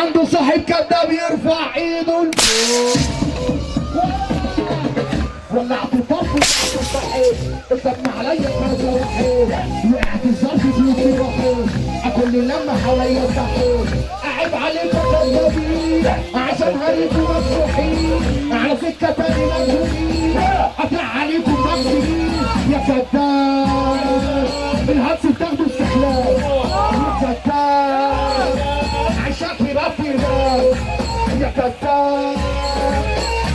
عنده صاحب كذاب يرفع ايده لفوق. ولعت طرف الصحيح الدم عليا كانت روحين وقعت الظرف في روحين كل لما حواليا صحيح اعيب عليكم كذابين عشان هريكم مفتوحين على سكه تاني مجهولين هطلع عليكم مكسرين يا كذاب الهبس بتاخدوا استحلال يا كذاب عشاك يرفي الباب يا كذاب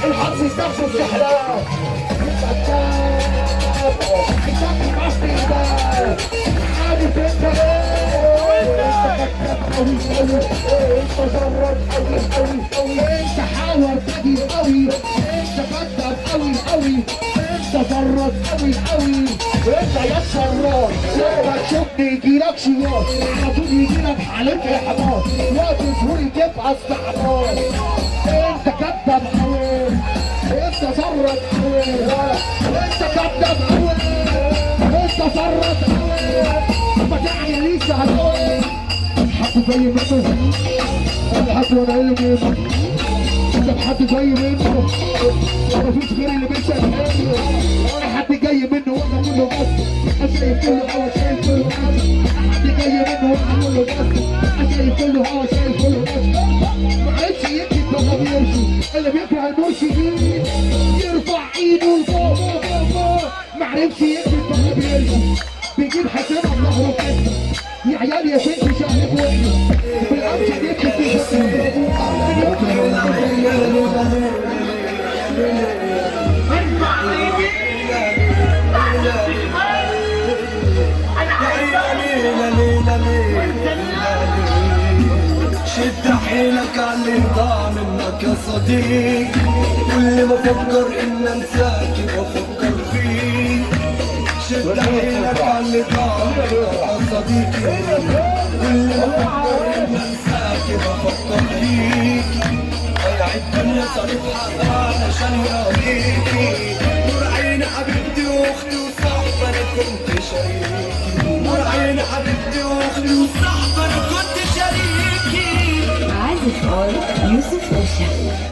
الهبس بتاخدوا استحلال عارف انت انت جرب قوي انت حاول تجيب قوي انت كذاب قوي انت جرب قوي انت يا شرار لما تشوفني يجيلك شيار على طول يجيلك حالك يا حمار وقت سهولي تبقى استعمار انت كذاب قوي انت جرب قوي انت كذاب قوي انت جرب قوي ما تعيليش هتقول حد زي منه حد وانا اللي منه انت حد زي منه مفيش غير اللي بيشهدني انا حد جاي منه وانا اقول له بس انا شايف كله هوا شايف كله بس حد جاي منه وانا اقول له بس انا شايف كله هوا شايف كله بس معلش يكتب ما بيمشي اللي بيكره المرشدين يرفع ايده لفوق فوق معرفش يكتب ما بيمشي بيجيب حسابه بظهره كده يا عيال يا بنتي شهر وحده بالامس يكتب في شد حيلك على اللي ضاع منك يا صديق كل ما افكر ان انساك بفكر فيك شد حيلك على اللي ضاع منك يا صديقي كل ما افكر ان انساك بفكر فيك ضيع الدنيا صرفها علشان يراضيكي نور عين حبيبتي واختي وصاحبي انا كنت شريكي نور عين حبيبتي واختي وصاحبي انا كنت شريكي عازف يوسف أوشا.